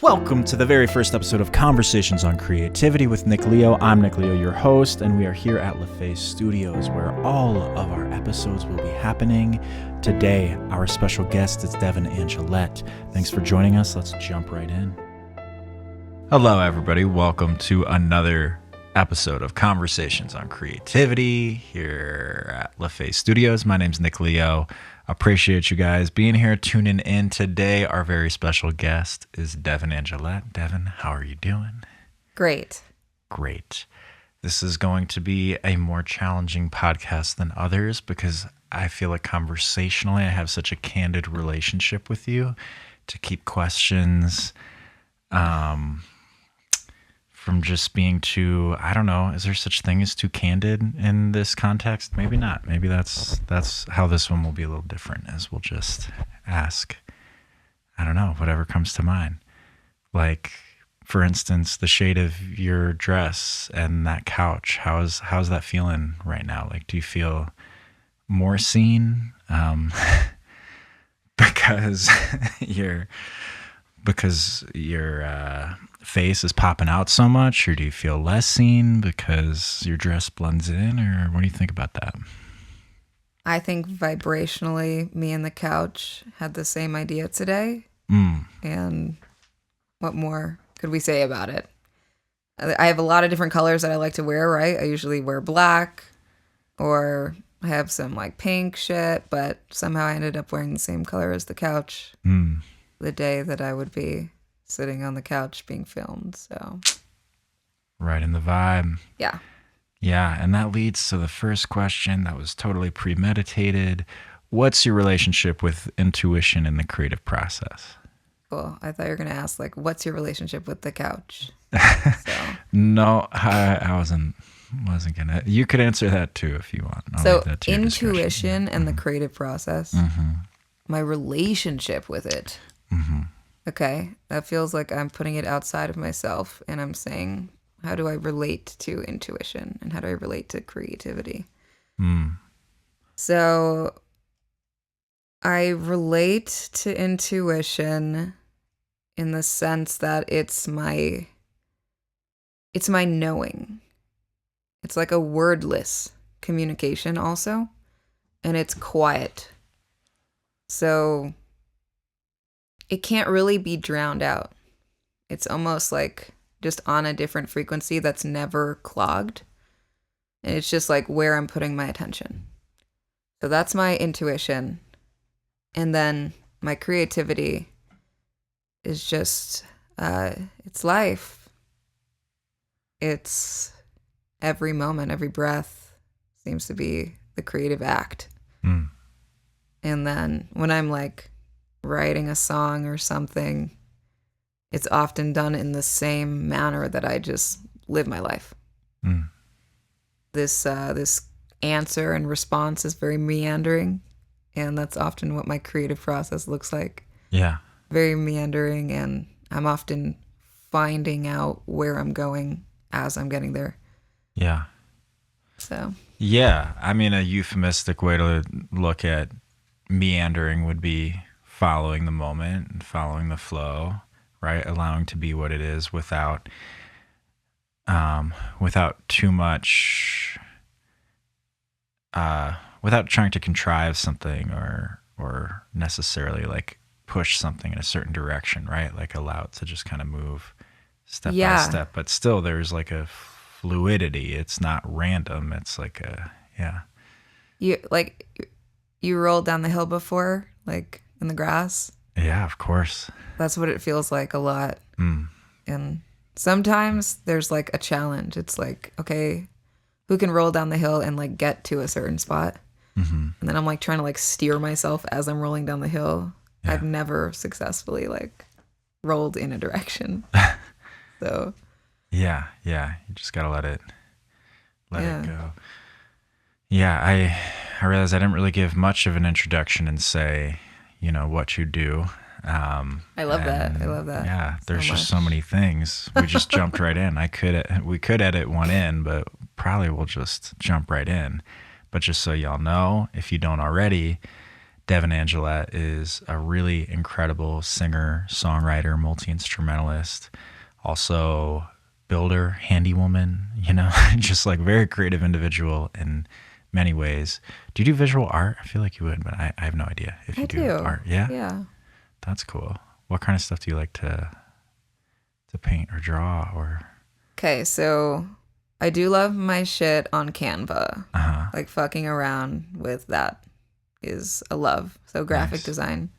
Welcome to the very first episode of Conversations on Creativity with Nick Leo. I'm Nick Leo, your host, and we are here at LaFace Studios where all of our episodes will be happening. Today, our special guest is Devin and Angelet. Thanks for joining us. Let's jump right in. Hello, everybody. Welcome to another episode of Conversations on Creativity here at LaFace Studios. My name's Nick Leo. Appreciate you guys being here, tuning in today. Our very special guest is Devin Angelet. Devin, how are you doing? Great. Great. This is going to be a more challenging podcast than others because I feel like conversationally I have such a candid relationship with you to keep questions from just being too, I don't know, is there such thing as too candid in this context? Maybe not. Maybe that's how this one will be a little different, as we'll just ask, I don't know, whatever comes to mind. Like, for instance, the shade of your dress and that couch, how's that feeling right now? Like, do you feel more seen because your face is popping out so much, or do you feel less seen because your dress blends in, or what do you think about that? I think vibrationally, me and the couch had the same idea today. And what more could we say about it? I have a lot of different colors that I like to wear, right? I usually wear black, or I have some like pink shit, but somehow I ended up wearing the same color as the couch the day that I would be sitting on the couch being filmed. So right in the vibe. Yeah, and that leads to the first question that was totally premeditated. What's your relationship with intuition in the creative process? Cool. I thought you were gonna ask, like, what's your relationship with the couch? So. No, I wasn't gonna. You could answer that too if you want. I'll leave that to your intuition and the creative process, my relationship with it. Okay, that feels like I'm putting it outside of myself, and I'm saying, how do I relate to intuition, and how do I relate to creativity? So I relate to intuition in the sense that it's my knowing. It's like a wordless communication also, and it's quiet. So it can't really be drowned out. It's almost like just on a different frequency that's never clogged. And it's just like where I'm putting my attention. So that's my intuition. And then my creativity is just, it's life. It's every moment, every breath seems to be the creative act. And then when I'm like writing a song or something, it's often done in the same manner that I just live my life. This answer and response is very meandering, and that's often what my creative process looks like. Yeah. Very meandering, and I'm often finding out where I'm going as I'm getting there. Yeah. So. Yeah, I mean, a euphemistic way to look at meandering would be following the moment and following the flow, right? Allowing to be what it is without too much, without trying to contrive something or necessarily like push something in a certain direction, right? Like allow it to just kind of move step by step, but still there's like a fluidity. It's not random. It's like You rolled down the hill before, like in the grass? Yeah, of course. That's what it feels like a lot. And sometimes there's like a challenge. It's like, okay, who can roll down the hill and like get to a certain spot? And then I'm like trying to like steer myself as I'm rolling down the hill. Yeah. I've never successfully like rolled in a direction. So yeah, you just gotta let it go. Yeah, I realized I didn't really give much of an introduction and say, what you do. I love that. Yeah, there's just so many things. We just jumped right in. We could edit one in, but probably we'll just jump right in. But just so y'all know, if you don't already, Devin Angelet is a really incredible singer, songwriter, multi-instrumentalist, also builder, handy woman, just like very creative individual in many ways. Do you do visual art? I feel like you would, but I have no idea if you do art. Yeah? Yeah. That's cool. What kind of stuff do you like to paint or draw or? Okay, so I do love my shit on Canva. Uh-huh. Like fucking around with that is a love. So graphic design.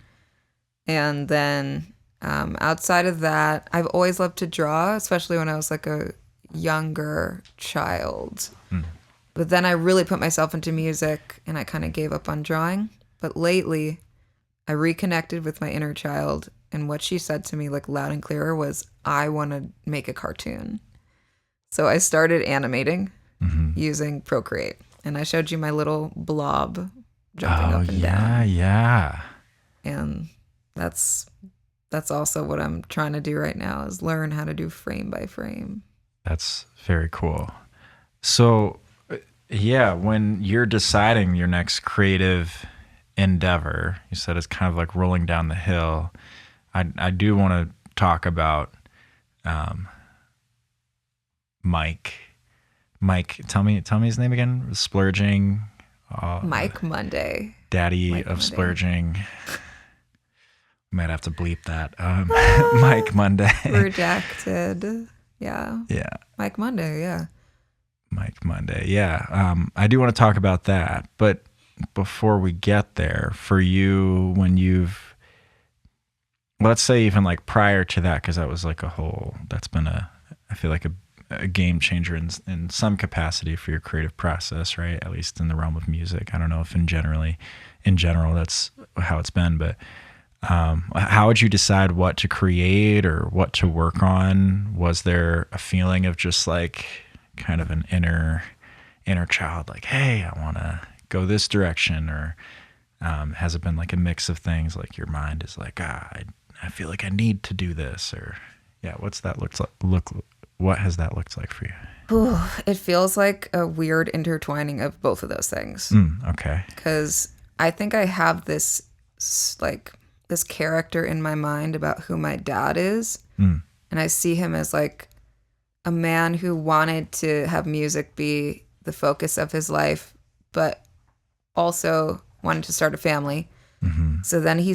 And then outside of that, I've always loved to draw, especially when I was like a younger child. But then I really put myself into music and I kind of gave up on drawing. But lately, I reconnected with my inner child, and what she said to me like loud and clear was, I want to make a cartoon. So I started animating using Procreate, and I showed you my little blob jumping up and down. Yeah. And that's also what I'm trying to do right now, is learn how to do frame by frame. That's very cool. So, yeah, when you're deciding your next creative endeavor, you said it's kind of like rolling down the hill. I do want to talk about Mike. Mike, tell me his name again. Splurging. Mike Monday. Daddy Mike of Monday. Splurging. Might have to bleep that. Mike Monday. Redacted. Yeah. Yeah. Mike Monday, yeah. Mike Monday. Yeah. I do want to talk about that. But before we get there, for you, when you've, let's say even like prior to that, because that was like that's been I feel like a game changer in some capacity for your creative process, right? At least in the realm of music. I don't know if in general that's how it's been, but how would you decide what to create or what to work on? Was there a feeling of just like kind of an inner child, like, hey, I want to go this direction? Or has it been like a mix of things, like your mind is like, I feel like I need to do this? Or what has that looked like for you? Ooh, it feels like a weird intertwining of both of those things. Okay. Because I think I have this character in my mind about who my dad is. And I see him as like a man who wanted to have music be the focus of his life, but also wanted to start a family. So then he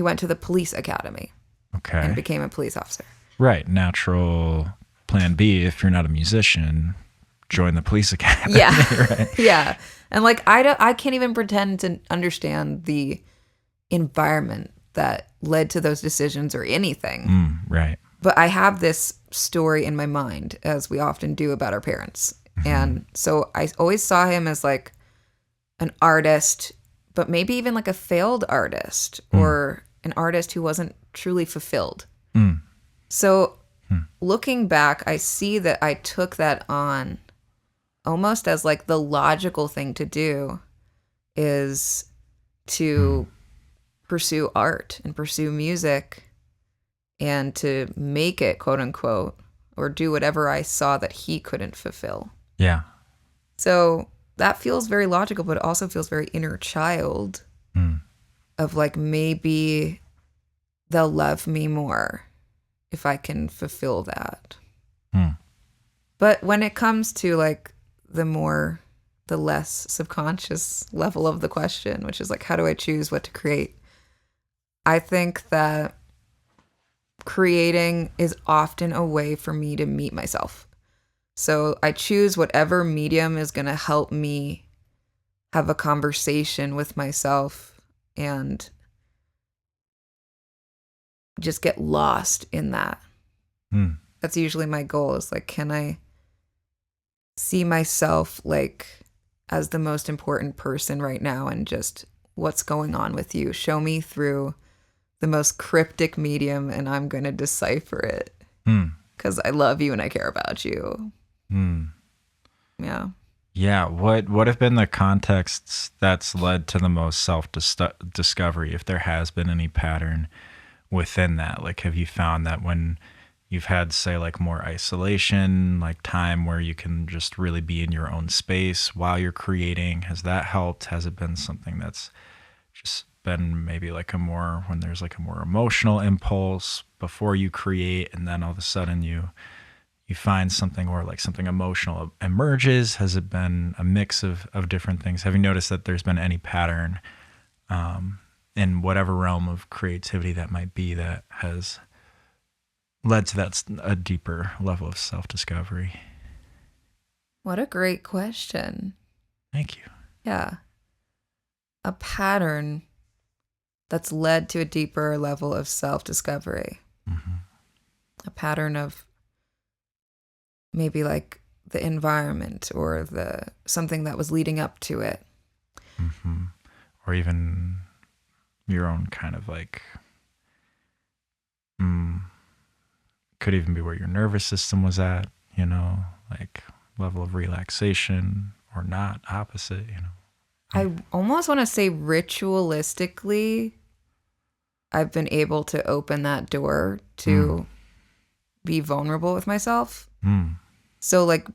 went to the police academy. Okay. And became a police officer. Right. Natural plan B, if you're not a musician, join the police academy. Yeah. Right? Yeah. And like, I can't even pretend to understand the environment that led to those decisions or anything. Right. But I have this story in my mind, as we often do, about our parents. And so I always saw him as like an artist, but maybe even like a failed artist or an artist who wasn't truly fulfilled. So looking back, I see that I took that on almost as like the logical thing to do is to pursue art and pursue music and to make it, quote unquote, or do whatever I saw that he couldn't fulfill. Yeah. So that feels very logical, but it also feels very inner child of like, maybe they'll love me more if I can fulfill that. But when it comes to like the less subconscious level of the question, which is like, how do I choose what to create? I think that creating is often a way for me to meet myself. So I choose whatever medium is going to help me have a conversation with myself and just get lost in that. That's usually my goal, is like, can I see myself like as the most important person right now, and just what's going on with you? Show me through the most cryptic medium and I'm going to decipher it. Because I love you and I care about you. Yeah. Yeah. What have been the contexts that's led to the most self-discovery, if there has been any pattern within that? Like, have you found that when you've had, say, like more isolation, like time where you can just really be in your own space while you're creating? Has that helped? Has it been something that's just been maybe like a more, when there's like a more emotional impulse before you create, and then all of a sudden you find something, or like something emotional emerges? Has it been a mix of different things? Have you noticed that there's been any pattern in whatever realm of creativity that might be that has led to that a deeper level of self-discovery? What a great question. Thank you. Yeah. A pattern that's led to a deeper level of self-discovery. Mm-hmm. A pattern of maybe like the environment or the something that was leading up to it. Mm-hmm. Or even your own kind of like, could even be where your nervous system was at, like level of relaxation, or not, opposite, I almost want to say ritualistically, I've been able to open that door to be vulnerable with myself. So like,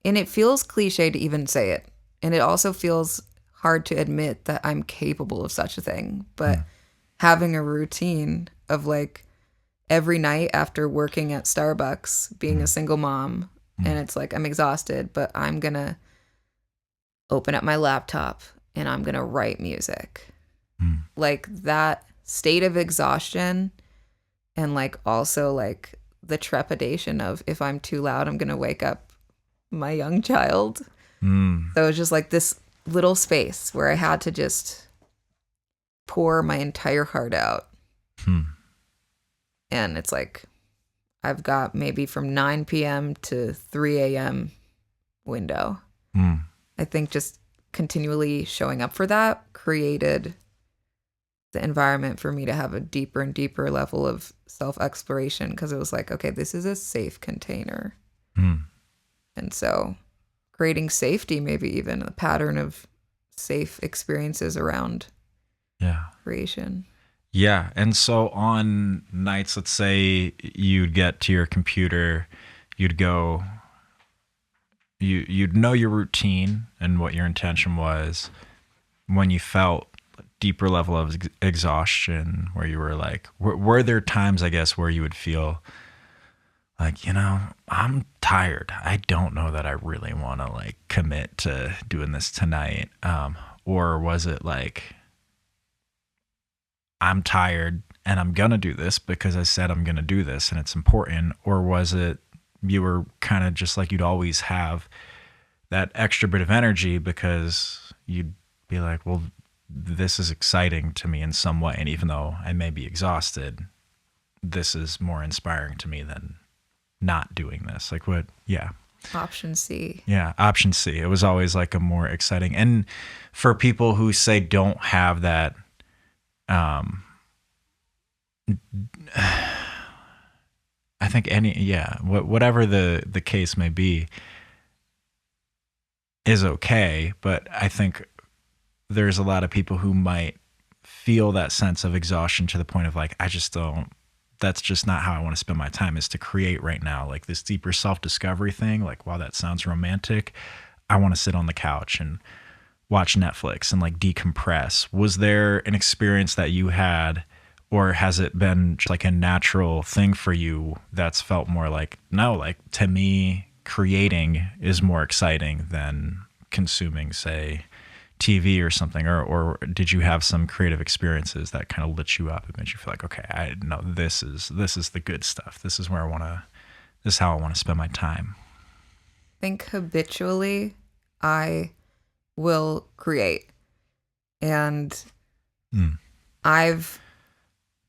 and it feels cliche to even say it. And it also feels hard to admit that I'm capable of such a thing. But having a routine of like every night after working at Starbucks, being a single mom, and it's like I'm exhausted, but I'm going to open up my laptop and I'm going to write music. Like that state of exhaustion, and like also like the trepidation of, if I'm too loud, I'm going to wake up my young child. So it was just like this little space where I had to just pour my entire heart out. And it's like, I've got maybe from 9 p.m. to 3 a.m. window. I think just continually showing up for that created the environment for me to have a deeper and deeper level of self-exploration, because it was like, okay, this is a safe container. And so creating safety, maybe even a pattern of safe experiences around creation. Yeah. And so on nights, let's say you'd get to your computer, you'd go, you'd know your routine and what your intention was. When you felt a deeper level of exhaustion, where you were like, were there times, I guess, where you would feel like, I'm tired. I don't know that I really want to like commit to doing this tonight. Or was it like, I'm tired and I'm going to do this because I said I'm going to do this and it's important? Or was it you were kind of just like, you'd always have that extra bit of energy because you'd be like, well, this is exciting to me in some way. And even though I may be exhausted, this is more inspiring to me than not doing this. Like what? Yeah. Option C. Yeah. Option C. It was always like a more exciting. And for people who say don't have that, I think whatever the case may be is okay. But I think there's a lot of people who might feel that sense of exhaustion to the point of like, that's just not how I want to spend my time, is to create right now. Like this deeper self-discovery thing. Like, while that sounds romantic, I want to sit on the couch and watch Netflix and like decompress. Was there an experience that you had, or has it been just like a natural thing for you that's felt more like, no, like to me, creating is more exciting than consuming, say, TV or something? Or did you have some creative experiences that kind of lit you up and made you feel like, okay, I know this is the good stuff. This is where this is how I want to spend my time. I think habitually I will create. And I've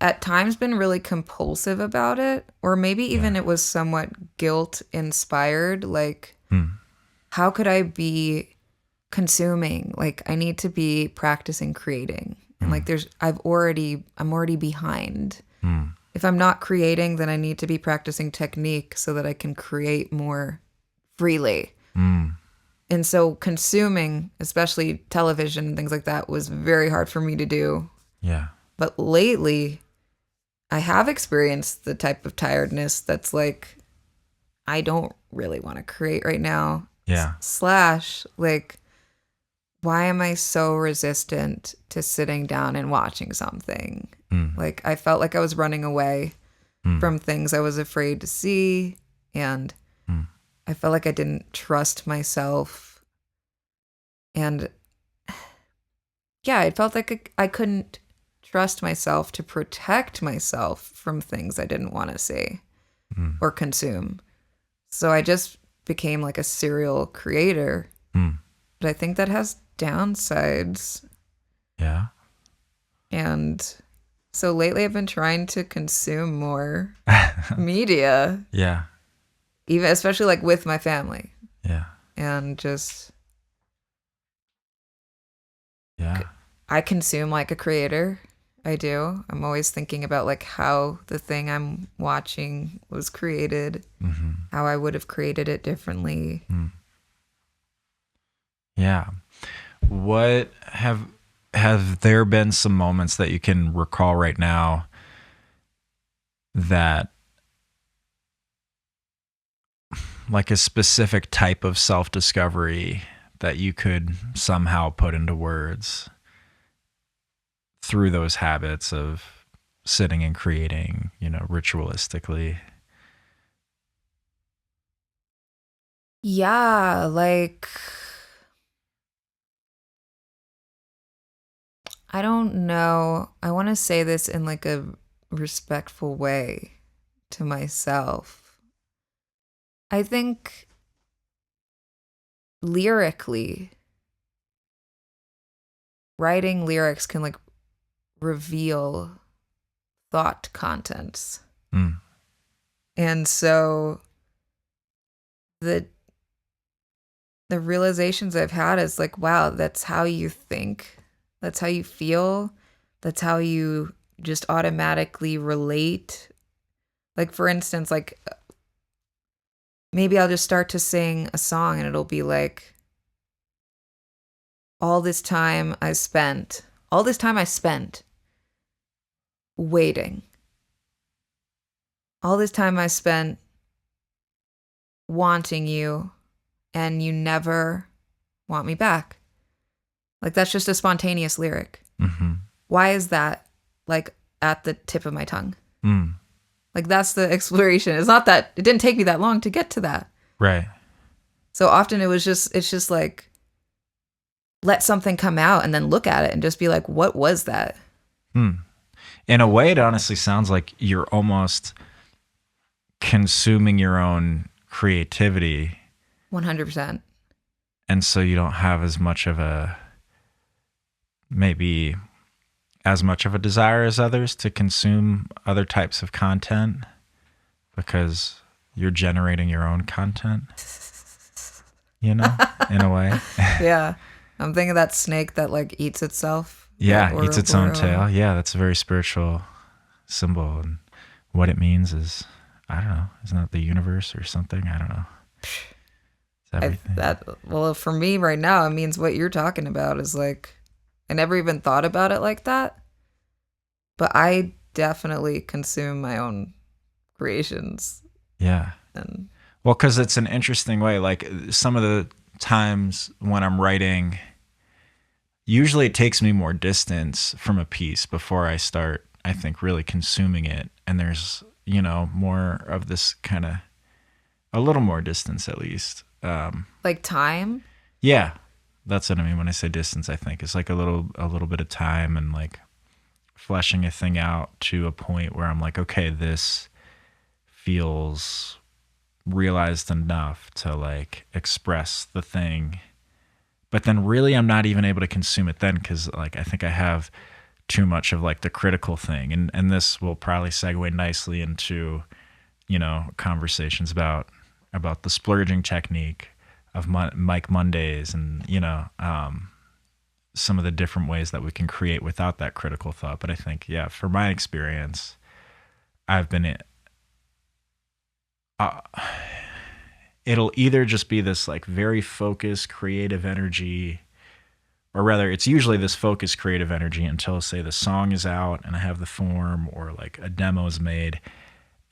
at times been really compulsive about it, or maybe even it was somewhat guilt inspired. Like, how could I be consuming? Like, I need to be practicing creating. And like I'm already behind. If I'm not creating, then I need to be practicing technique so that I can create more freely. And so consuming, especially television and things like that, was very hard for me to do. Yeah. But lately, I have experienced the type of tiredness that's like, I don't really want to create right now. Yeah. Slash, like, why am I so resistant to sitting down and watching something? Mm. Like, I felt like I was running away Mm. from things I was afraid to see. And Mm. I felt like I didn't trust myself. And yeah, it felt like I couldn't trust myself to protect myself from things I didn't want to see Mm. or consume. So I just became like a serial creator. Mm. But I think that has downsides. Yeah. And so lately I've been trying to consume more media, Yeah. even especially like with my family. Yeah. And just Yeah. I consume like a creator. I do. I'm always thinking about like how the thing I'm watching was created, Mm-hmm. how I would have created it differently. Mm. Yeah. What have there been some moments that you can recall right now that like a specific type of self-discovery that you could somehow put into words through those habits of sitting and creating, ritualistically? Yeah, like I don't know. I want to say this in like a respectful way to myself. I think lyrically, writing lyrics can like reveal thought contents. Mm. And so the the realizations I've had is like, wow, that's how you think. That's how you feel. That's how you just automatically relate. Like for instance, like maybe I'll just start to sing a song and it'll be like all this time I spent waiting. All this time I spent wanting you and you never want me back. Like that's just a spontaneous lyric. Mm-hmm. Why is that like at the tip of my tongue? Mm. Like that's the exploration. It's not that it didn't take me that long to get to that. Right. So often it's just like let something come out and then look at it and just be like, what was that? Mm. In a way, it honestly sounds like you're almost consuming your own creativity. 100%. And so you don't have maybe as much of a desire as others to consume other types of content because you're generating your own content, in a way. Yeah. I'm thinking of that snake that like eats itself. Yeah, eats its own tail. Yeah, that's a very spiritual symbol. And what it means is, I don't know, isn't that the universe or something? I don't know. It's everything. Well, for me right now, it means what you're talking about is like, I never even thought about it like that. But I definitely consume my own creations. Yeah. Well, because it's an interesting way. Like some of the times when I'm writing, usually it takes me more distance from a piece before I start, I think, really consuming it. And there's, more of this kind of, a little more distance at least. Like time? Yeah. That's what I mean when I say distance, I think. It's like a little bit of time and like fleshing a thing out to a point where I'm like, okay, this feels realized enough to like express the thing. But then really I'm not even able to consume it then because like I think I have too much of like the critical thing. And this will probably segue nicely into, conversations about the splurging technique of Mike Mondays and, some of the different ways that we can create without that critical thought. But I think, yeah, for my experience, I've been, it'll either just be this like very focused creative energy or rather, it's usually this focused creative energy until, say, the song is out and I have the form or like a demo is made.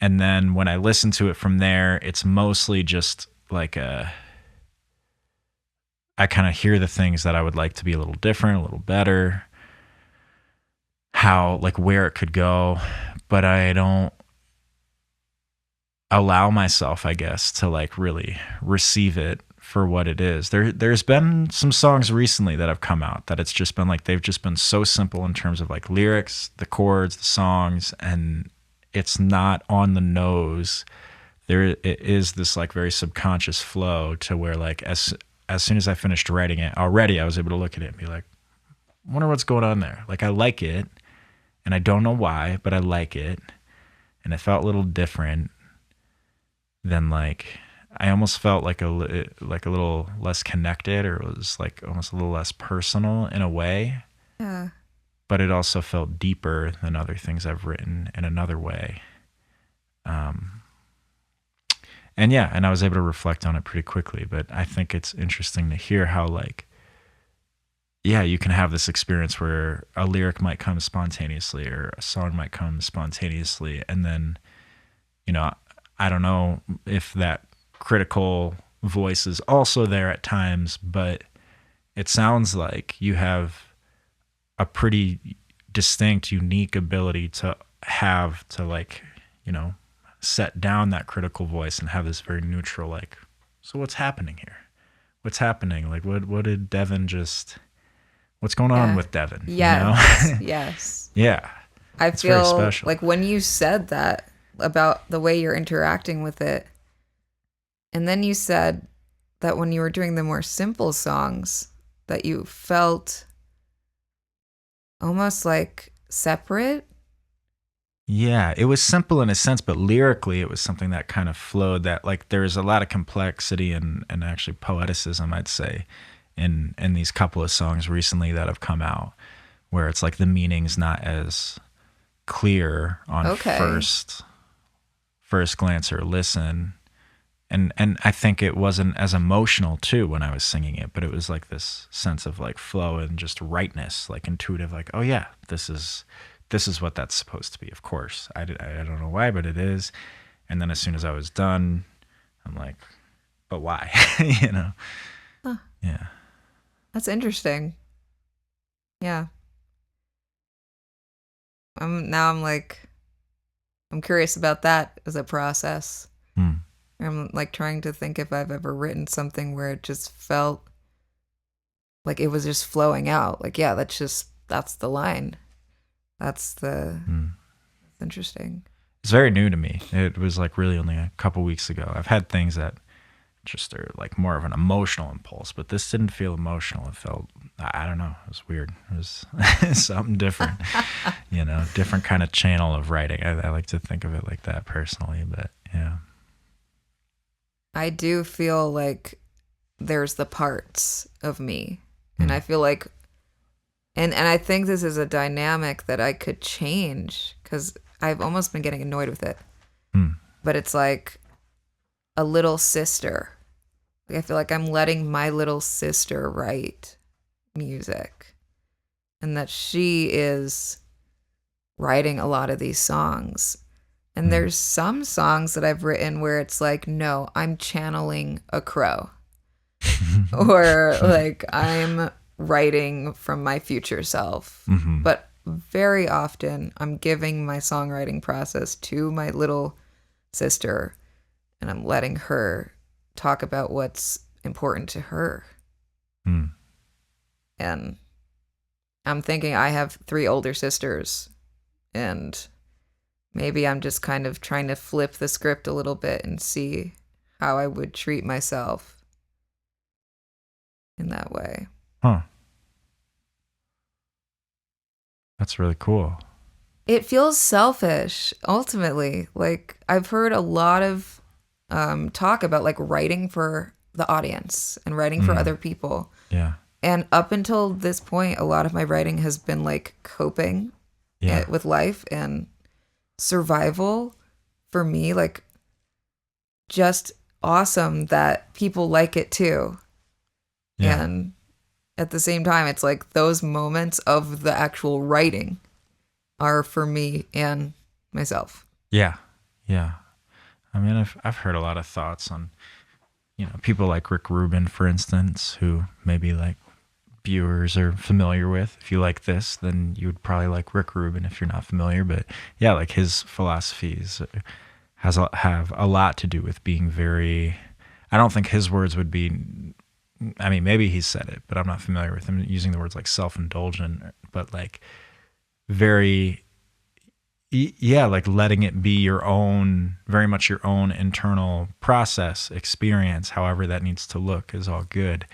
And then when I listen to it from there, it's mostly just like I kind of hear the things that I would like to be a little different, a little better, how, like, where it could go, but I don't allow myself, I guess, to like really receive it for what it is. There's been some songs recently that have come out that it's just been like, they've just been so simple in terms of like lyrics, the chords, the songs, and it's not on the nose. It is this like very subconscious flow to where like as soon as I finished writing it already, I was able to look at it and be like, I wonder what's going on there. Like, I like it and I don't know why, but I like it. And it felt a little different than like, I almost felt like a little less connected, or it was like almost a little less personal in a way. Yeah. But it also felt deeper than other things I've written in another way. And yeah, and I was able to reflect on it pretty quickly. But I think it's interesting to hear how, like, yeah, you can have this experience where a lyric might come spontaneously or a song might come spontaneously. And then, you know, I don't know if that critical voice is also there at times, but it sounds like you have a pretty distinct, unique ability to have to, like, you know, set down that critical voice and have this very neutral, like, so what's happening here? What's happening? Like, what did Devin just, what's going on with Devin? Yes. You know? Yes. Yeah. I It's very feel special. like when you said that about the way you're interacting with it, and then you said that when you were doing the more simple songs, that you felt almost like separate. Yeah, it was simple in a sense, but lyrically it was something that kind of flowed, that like there's a lot of complexity and actually poeticism, I'd say, in these couple of songs recently that have come out, where it's like the meaning's not as clear on first glance or listen. And I think it wasn't as emotional too when I was singing it, but it was like this sense of like flow and just rightness, like intuitive, like, oh yeah, this is what that's supposed to be. Of course, I don't know why, but it is. And then as soon as I was done, I'm like, but why? You know? Huh. Yeah. That's interesting. Yeah. I'm curious about that as a process. I'm like trying to think if I've ever written something where it just felt like it was just flowing out. Like, yeah, that's the line. That's interesting. It's very new to me. It was like really only a couple weeks ago. I've had things that just are like more of an emotional impulse, but this didn't feel emotional. It felt, I don't know, it was weird. It was something different, you know, different kind of channel of writing. I like to think of it like that personally, but yeah. I do feel like there's the parts of me, and I feel like, and I think this is a dynamic that I could change, because I've almost been getting annoyed with it. But it's like a little sister. Like, I feel like I'm letting my little sister write music, and that she is writing a lot of these songs. And there's some songs that I've written where it's like, no, I'm channeling a crow. Or like I'm writing from my future self. But very often I'm giving my songwriting process to my little sister, and I'm letting her talk about what's important to her. And I'm thinking I have 3 older sisters, and maybe I'm just kind of trying to flip the script a little bit and see how I would treat myself in that way. Huh. That's really cool. It feels selfish, ultimately. Like, I've heard a lot of talk about like writing for the audience and writing for other people. Yeah. And up until this point, a lot of my writing has been like coping with life and survival for me. Like, just awesome that people like it too. And at the same time, it's like those moments of the actual writing are for me and myself. Yeah. Yeah. I mean, I've heard a lot of thoughts on, people like Rick Rubin, for instance, who maybe like viewers are familiar with. If you like this, then you would probably like Rick Rubin if you're not familiar. But yeah, like his philosophies have a lot to do with being very, I don't think his words would be, I mean, maybe he said it, but I'm not familiar with him using the words like self-indulgent, but like very, yeah, like letting it be your own, very much your own internal process, experience, however that needs to look is all good.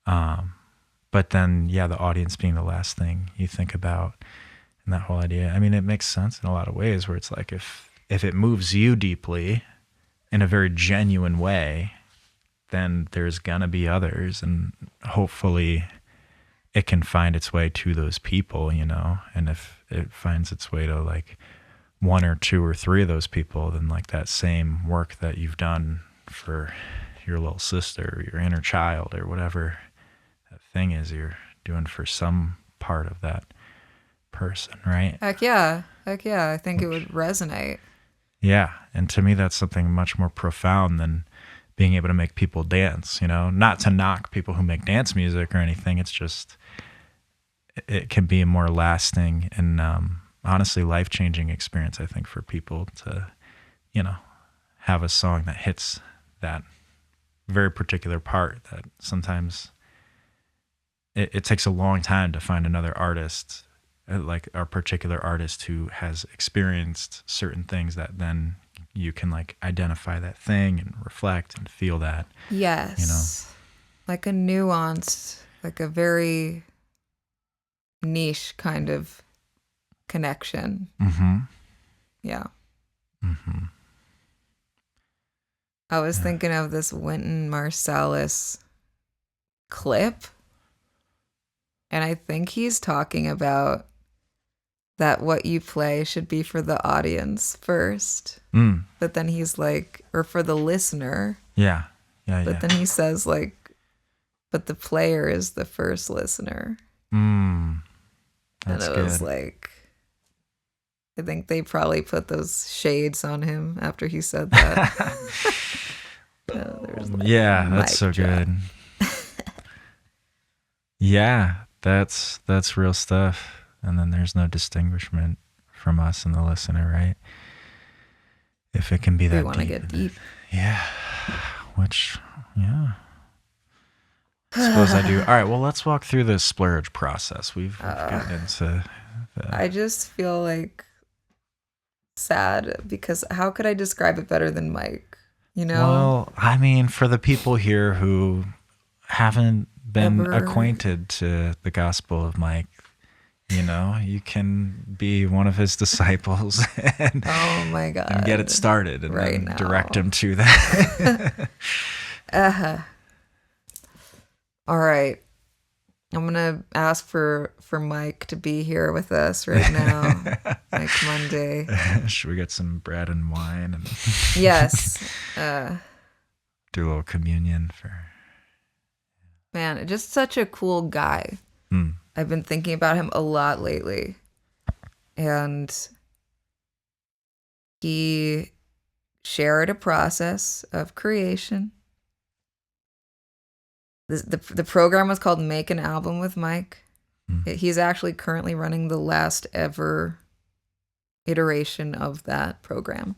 But then, yeah, the audience being the last thing you think about, and that whole idea. I mean, it makes sense in a lot of ways where it's like if it moves you deeply in a very genuine way, then there's gonna be others, and hopefully it can find its way to those people, and if it finds its way to like one or two or three of those people, then like that same work that you've done for your little sister or your inner child or whatever that thing is you're doing for some part of that person, right? Heck yeah. I think it would resonate. Yeah. And to me, that's something much more profound than being able to make people dance, not to knock people who make dance music or anything. It's just, it can be a more lasting and honestly life-changing experience, I think, for people to, have a song that hits that very particular part that sometimes it takes a long time to find another artist, like a particular artist who has experienced certain things that then you can like identify that thing and reflect and feel that. Yes. Like a nuanced, like a very niche kind of connection. Mm-hmm. Yeah. Mm-hmm. I was thinking of this Wynton Marsalis clip, and I think he's talking about that what you play should be for the audience first. But then he's like, or for the listener. Yeah. But then he says like, but the player is the first listener. That's and it was good. like, I think they probably put those shades on him after he said that. Yeah, that's so drop. good. Yeah, that's real stuff. And then there's no distinguishment from us and the listener, right? If it can be that deep. We want to get deep. Yeah. Which, yeah. I suppose I do. All right, well, let's walk through the splurge process. We've gotten into I just feel like sad because how could I describe it better than Mike? Well, I mean, for the people here who haven't been acquainted to the gospel of Mike, you can be one of his disciples and, oh my God, and get it started and right then now. Direct him to that. All right. I'm going to ask for Mike to be here with us right now. Like Monday. Should we get some bread and wine? And yes. do a little communion for... Man, just such a cool guy. I've been thinking about him a lot lately. And he shared a process of creation. The program was called Make an Album with Mike. He's actually currently running the last ever iteration of that program.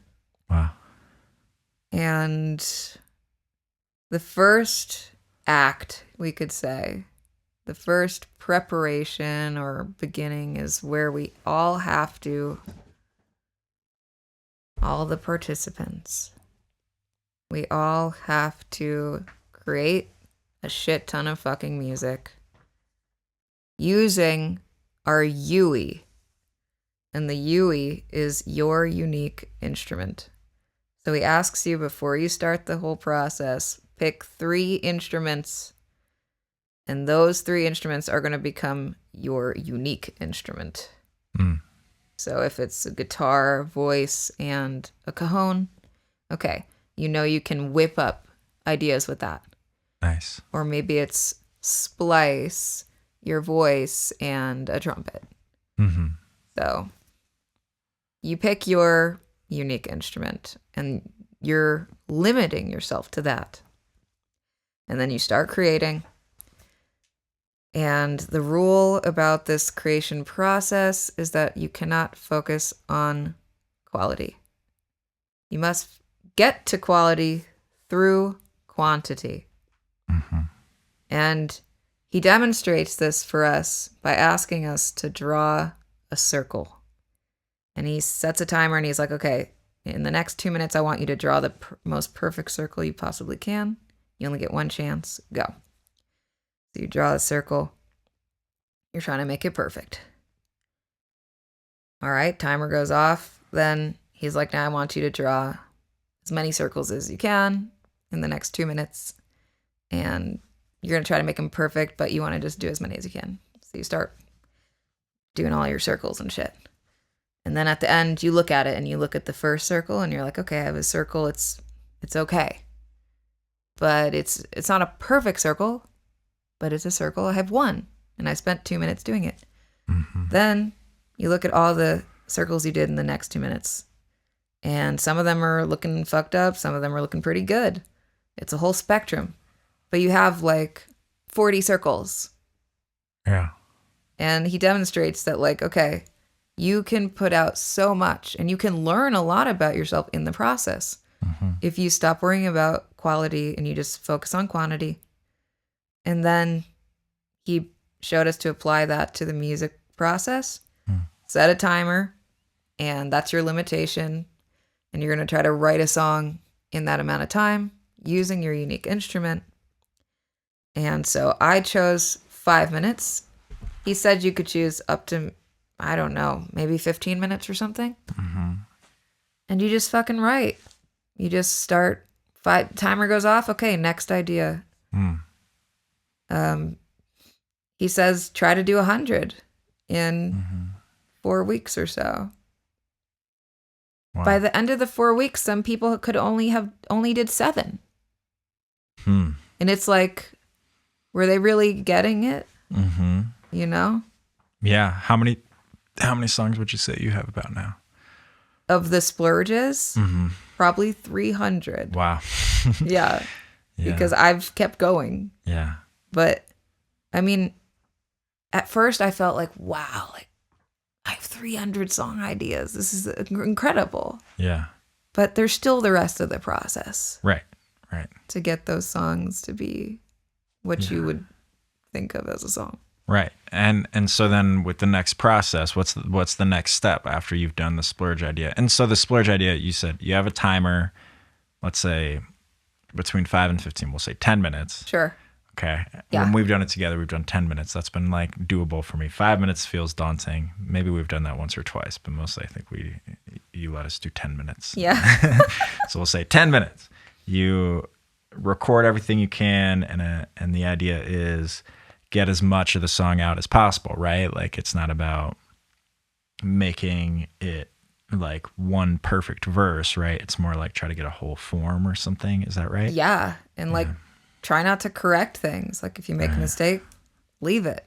Wow. And the first act, we could say, the first preparation or beginning is where we all have to, all the participants, we all have to create a shit ton of fucking music using our UE. And the UE is your unique instrument. So he asks you before you start the whole process, pick 3 instruments, and those 3 instruments are going to become your unique instrument. So if it's a guitar, voice, and a cajon, okay, you can whip up ideas with that. Nice. Or maybe it's splice your voice and a trumpet. Mm-hmm. So you pick your unique instrument and you're limiting yourself to that. And then you start creating. And the rule about this creation process is that you cannot focus on quality. You must get to quality through quantity. Mm-hmm. And he demonstrates this for us by asking us to draw a circle. And he sets a timer and he's like, okay, in the next 2 minutes, I want you to draw the most perfect circle you possibly can. You only get one chance. Go. So you draw a circle. You're trying to make it perfect. All right, timer goes off. Then he's like, now I want you to draw as many circles as you can in the next 2 minutes. And you're going to try to make them perfect, but you want to just do as many as you can. So you start doing all your circles and shit. And then at the end, you look at it and you look at the first circle and you're like, okay, I have a circle. It's okay. But it's not a perfect circle, but it's a circle. I have one. And I spent 2 minutes doing it. Mm-hmm. Then you look at all the circles you did in the next 2 minutes. And some of them are looking fucked up. Some of them are looking pretty good. It's a whole spectrum. But you have like 40 circles. Yeah. And he demonstrates that like, okay, you can put out so much and you can learn a lot about yourself in the process. Mm-hmm. If you stop worrying about quality and you just focus on quantity. And then he showed us to apply that to the music process. Set a timer, and that's your limitation. And you're going to try to write a song in that amount of time using your unique instrument. And so I chose 5 minutes. He said you could choose up to, I don't know, maybe 15 minutes or something. Mm-hmm. And you just fucking write. You just start, timer goes off. Okay, next idea. He says try to do 100 in 4 weeks or so. Wow. By the end of the 4 weeks, some people could only did 7. And it's like, were they really getting it? Mm-hmm. You know? Yeah. How many songs would you say you have about now? Of the splurges, probably 300. Wow. Yeah. Because I've kept going. Yeah. But I mean, at first I felt like, wow, like I have 300 song ideas. This is incredible. Yeah. But there's still the rest of the process. Right. To get those songs to be what you would think of as a song. Right. And so then with the next process, what's the next step after you've done the splurge idea? And so the splurge idea, you said you have a timer, let's say between 5 and 15, we'll say 10 minutes. Sure. Okay. Yeah. When we've done it together, we've done 10 minutes. That's been like doable for me. 5 minutes feels daunting. Maybe we've done that once or twice, but mostly I think you let us do 10 minutes. Yeah. So we'll say 10 minutes. You record everything you can, and the idea is get as much of the song out as possible, right? Like it's not about making it like one perfect verse, right? It's more like try to get a whole form or something. Is that right? Yeah. And like try not to correct things. Like if you make a mistake, leave it.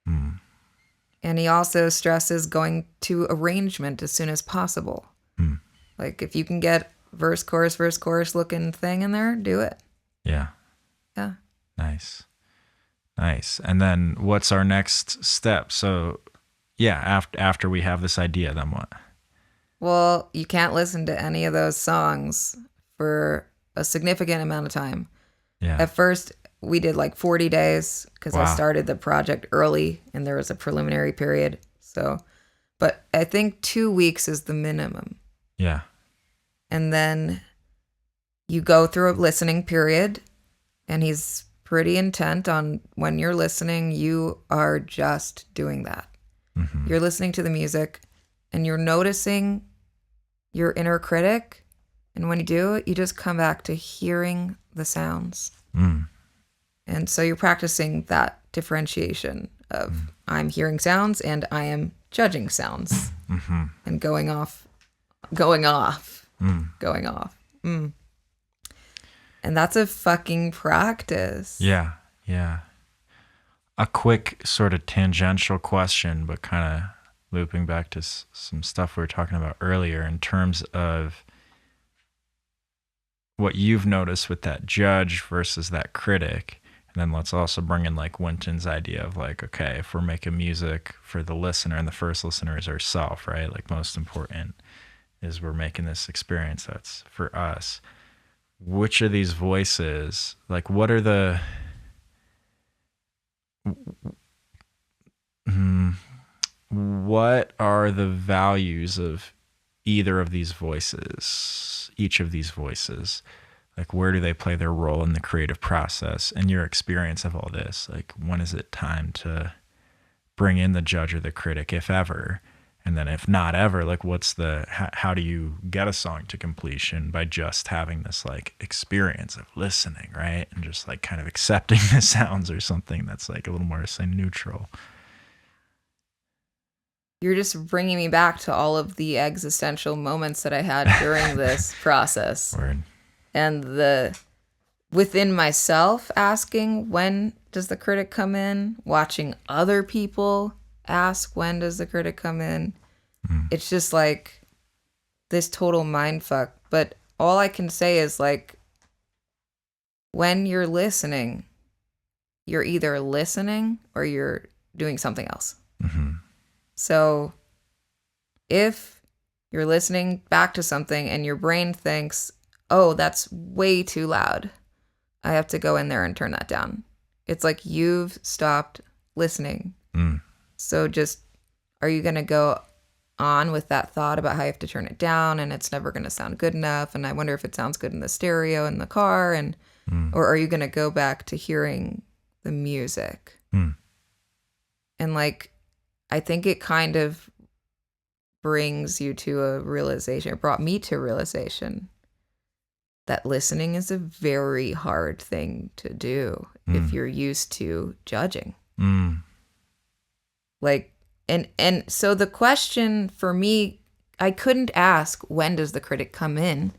And he also stresses going to arrangement as soon as possible. Like if you can get verse, chorus looking thing in there, do it. Yeah. Yeah. Nice. And then what's our next step? So yeah, after we have this idea, then what? Well, you can't listen to any of those songs for a significant amount of time. Yeah. At first, we did like 40 days because I started the project early and there was a preliminary period. So, but I think 2 weeks is the minimum. Yeah. And then you go through a listening period, and he's pretty intent on when you're listening, you are just doing that. You're listening to the music and you're noticing your inner critic. And when you do it, you just come back to hearing the sounds. And so you're practicing that differentiation of I'm hearing sounds and I am judging sounds and going off. And that's a fucking practice. Yeah. A quick sort of tangential question, but kind of looping back to some stuff we were talking about earlier in terms of what you've noticed with that judge versus that critic. And then let's also bring in like Winton's idea of like, okay, if we're making music for the listener, and the first listener is ourself, right? Like most important is we're making this experience that's for us. Which of these voices, like what are the what are the values of either of these voices, each of these voices? Like, where do they play their role in the creative process? And your experience of all this, like, when is it time to bring in the judge or the critic, if ever? And then if not ever, like, what's the, how do you get a song to completion by just having this, like, experience of listening, right? And just, like, kind of accepting the sounds or something that's, like, a little more, say, neutral. You're just bringing me back to all of the existential moments that I had during this process. Word. And the within myself asking, when does the critic come in? Watching other people ask, when does the critic come in? It's just like this total mind fuck. But all I can say is, like, when you're listening, you're either listening or you're doing something else. Mm-hmm. So if you're listening back to something and your brain thinks, oh, that's way too loud, I have to go in there and turn that down. It's like you've stopped listening. So just, are you going to go on with that thought about how you have to turn it down and it's never going to sound good enough? And I wonder if it sounds good in the stereo in the car, and or are you going to go back to hearing the music? And like, I think it kind of brings you to a realization. It brought me to a realization that listening is a very hard thing to do if you're used to judging. Like, and so the question for me, I couldn't ask, when does the critic come in?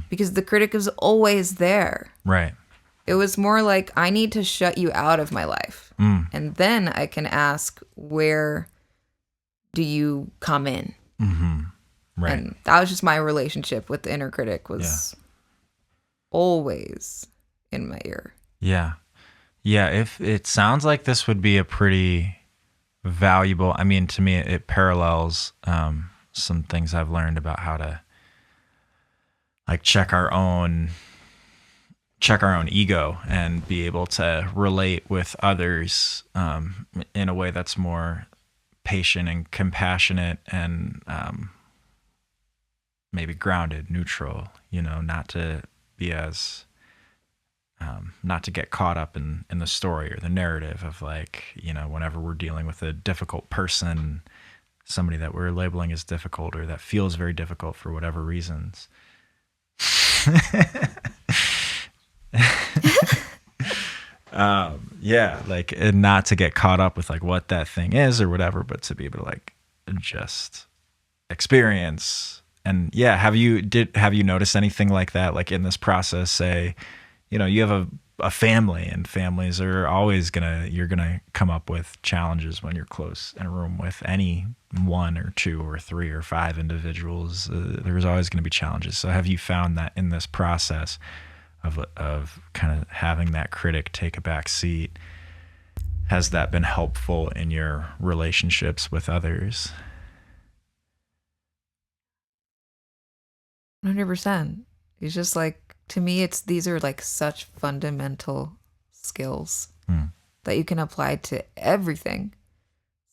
Because the critic is always there. Right. It was more like, I need to shut you out of my life. And then I can ask, where do you come in? Right. And that was just my relationship with the inner critic, was always in my ear. Yeah. If it sounds like this would be a pretty valuable, I mean, to me, it parallels some things I've learned about how to like check our own ego and be able to relate with others in a way that's more patient and compassionate and maybe grounded, neutral, not to be as not to get caught up in the story or the narrative of, like, whenever we're dealing with a difficult person, somebody that we're labeling as difficult or that feels very difficult for whatever reasons. Like, and not to get caught up with like what that thing is or whatever, but to be able to like just experience. And have you noticed anything like that, like in this process? Say, you have a family, and families are always you're gonna come up with challenges when you're close in a room with any one or two or three or five individuals. There's always going to be challenges. So have you found that in this process of kind of having that critic take a back seat, has that been helpful in your relationships with others? 100%. It's just like, to me, these are like such fundamental skills that you can apply to everything.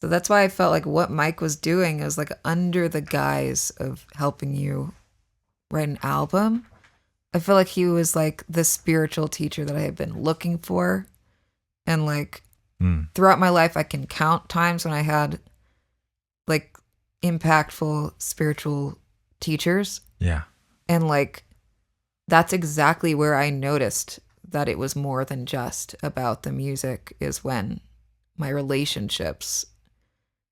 So that's why I felt like what Mike was doing is like under the guise of helping you write an album. I feel like he was like the spiritual teacher that I had been looking for. And like throughout my life, I can count times when I had like impactful spiritual teachers. Yeah. And like, that's exactly where I noticed that it was more than just about the music, is when my relationships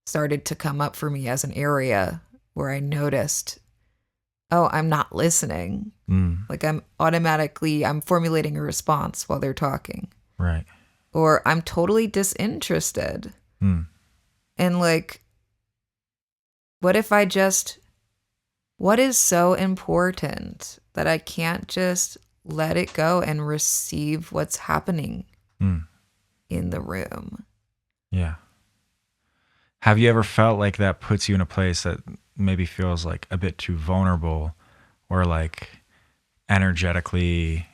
started to come up for me as an area where I noticed, oh, I'm not listening. Like I'm formulating a response while they're talking. Right. or I'm totally disinterested. Mm. And like, what is so important that I can't just let it go and receive what's happening Mm. in the room? Yeah. Have you ever felt like that puts you in a place that maybe feels like a bit too vulnerable, or like energetically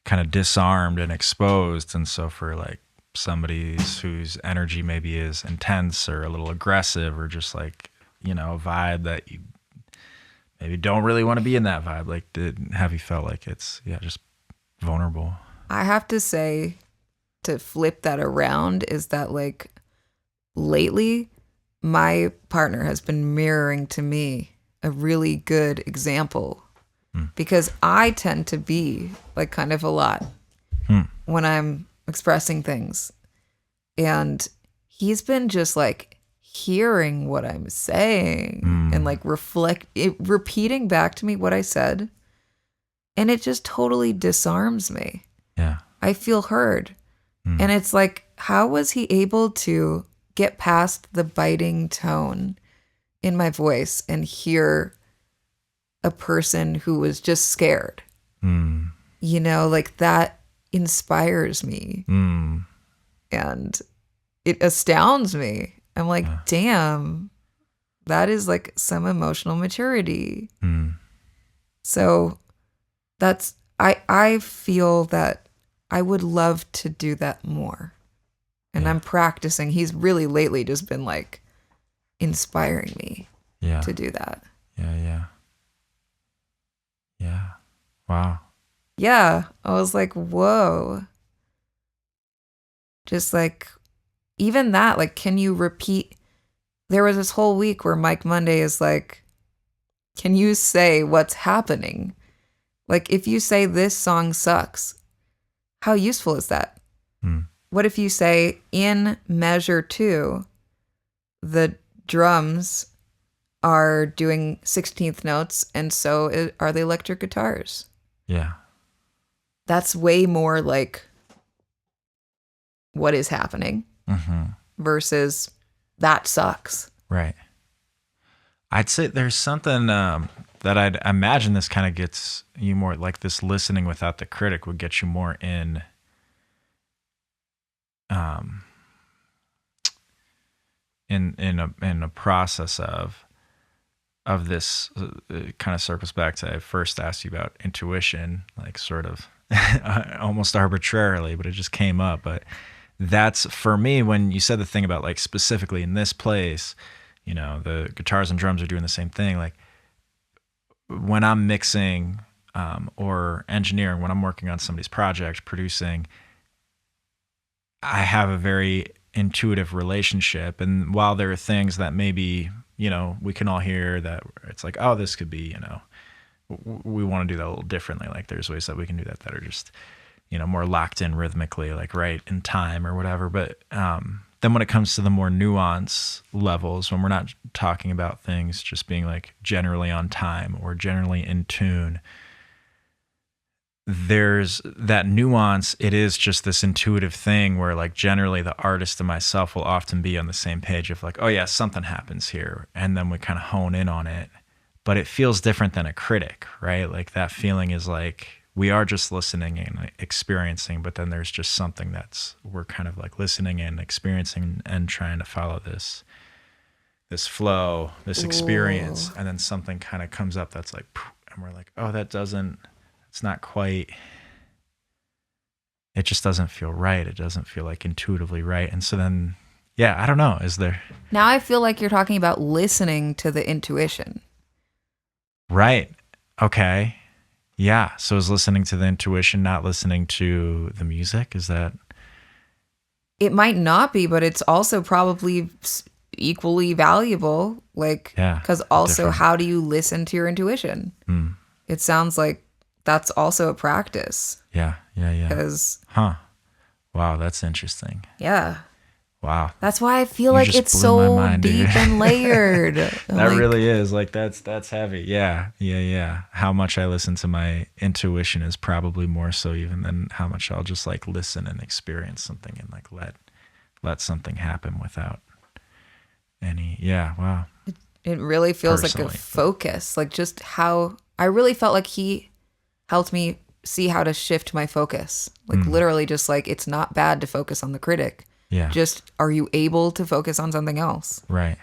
kind of disarmed and exposed? And so for like somebody whose energy maybe is intense or a little aggressive, or just like, you know, a vibe that you maybe don't really want to be in that vibe, like have you felt like it's just vulnerable? I have to say, to flip that around, is that like lately my partner has been mirroring to me a really good example, because I tend to be like kind of a lot when I'm expressing things. And he's been just like hearing what I'm saying and like repeating back to me what I said. And it just totally disarms me. Yeah. I feel heard. And it's like, how was he able to get past the biting tone in my voice and hear a person who was just scared? You know, like that inspires me. And it astounds me. I'm like, damn, that is like some emotional maturity. So I feel that I would love to do that more. And I'm practicing. He's really lately just been like inspiring me to do that. Yeah. Wow. Yeah. I was like, whoa. Just like, even that, like, can you repeat? There was this whole week where Mike Monday is like, can you say what's happening? Like, if you say this song sucks, how useful is that? What if you say in measure 2, the drums are doing 16th notes, and so are the electric guitars? Yeah. That's way more like what is happening versus that sucks. Right. I'd say there's something that I'd imagine this kind of gets you more, like this listening without the critic would get you more in in a process of this. It kind of circles back to, I first asked you about intuition, like sort of almost arbitrarily, but it just came up. But that's, for me, when you said the thing about like specifically in this place, you know, the guitars and drums are doing the same thing. Like when I'm mixing or engineering, when I'm working on somebody's project, producing, I have a very intuitive relationship. And while there are things that maybe, you know, we can all hear that it's like, oh, this could be, you know, we want to do that a little differently. Like there's ways that we can do that that are just, you know, more locked in rhythmically, like right in time or whatever. But then when it comes to the more nuance levels, when we're not talking about things just being like generally on time or generally in tune, there's that nuance. It is just this intuitive thing where like generally the artist and myself will often be on the same page of like, oh yeah, something happens here. And then we kind of hone in on it. But it feels different than a critic, right? Like that feeling is like, we are just listening and experiencing, but then there's just something we're kind of like listening and experiencing and trying to follow this flow, this experience. And then something kind of comes up that's like, and we're like, oh, it's not quite, it just doesn't feel right. It doesn't feel like intuitively right. And so then, yeah, I don't know. Is there? Now I feel like you're talking about listening to the intuition. Right. Okay. Yeah. So is listening to the intuition not listening to the music? Is that? It might not be, but it's also probably equally valuable. Like, because also, different. how do you listen to your intuition? It sounds like that's also a practice. Yeah. Because, wow, that's interesting. Yeah. Wow. That's why I feel You like just it's blew my so mind, dude. deep and layered. That Like, really is like that's heavy. Yeah. How much I listen to my intuition is probably more so even than how much I'll just like listen and experience something and like let something happen without any. Yeah. Wow. it really feels like a Personally, focus. Like just how I really felt like he helped me see how to shift my focus. Like literally just like it's not bad to focus on the critic. Yeah. Just are you able to focus on something else? Right.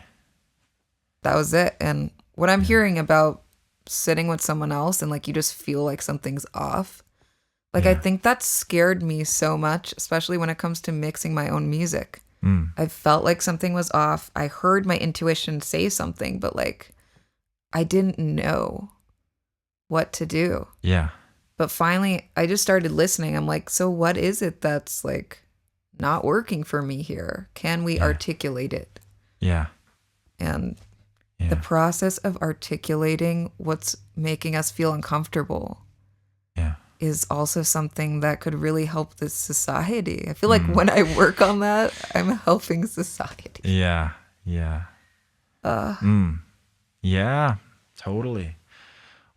That was it. And what I'm hearing about sitting with someone else and like you just feel like something's off. Like I Yeah. think that scared me so much, especially when it comes to mixing my own music. I felt like something was off. I heard my intuition say something, but like I didn't know what to do. Yeah. But finally, I just started listening. I'm like, so what is it that's like not working for me here? Can we articulate it? Yeah. And Yeah. the process of articulating what's making us feel uncomfortable Yeah. is also something that could really help this society. I feel like when I work on that, I'm helping society. Yeah. Yeah. Yeah, totally.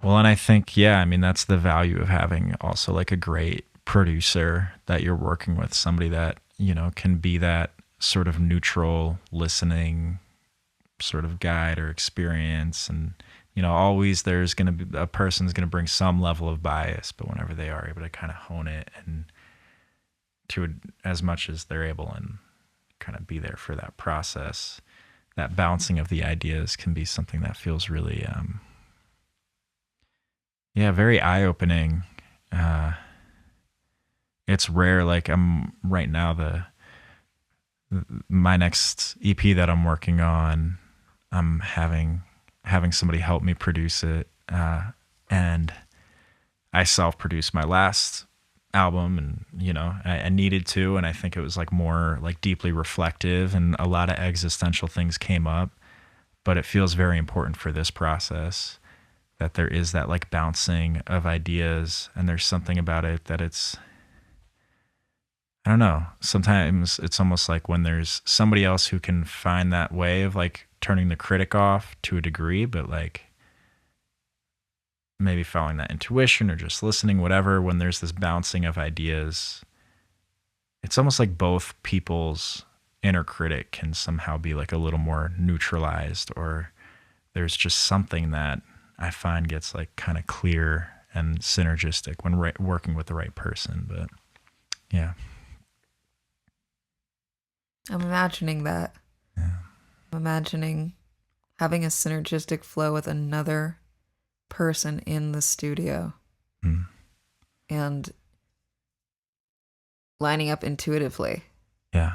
Well, and I think, I mean, that's the value of having also like a great producer that you're working with, somebody that, can be that sort of neutral listening sort of guide or experience. And, always there's going to be a person's going to bring some level of bias, but whenever they are able to kind of hone it and to as much as they're able and kind of be there for that process, that bouncing of the ideas can be something that feels really, very eye-opening. It's rare. Like I'm right now, my next EP that I'm working on, I'm having somebody help me produce it. And I self-produced my last album and, I needed to, and I think it was like more like deeply reflective and a lot of existential things came up, but it feels very important for this process that there is that like bouncing of ideas, and there's something about it that I don't know. Sometimes it's almost like when there's somebody else who can find that way of like turning the critic off to a degree, but like maybe following that intuition or just listening, whatever, when there's this bouncing of ideas, it's almost like both people's inner critic can somehow be like a little more neutralized, or there's just something that I find gets like kind of clear and synergistic when working with the right person. But yeah. I'm imagining that. Yeah. I'm imagining having a synergistic flow with another person in the studio and lining up intuitively. Yeah.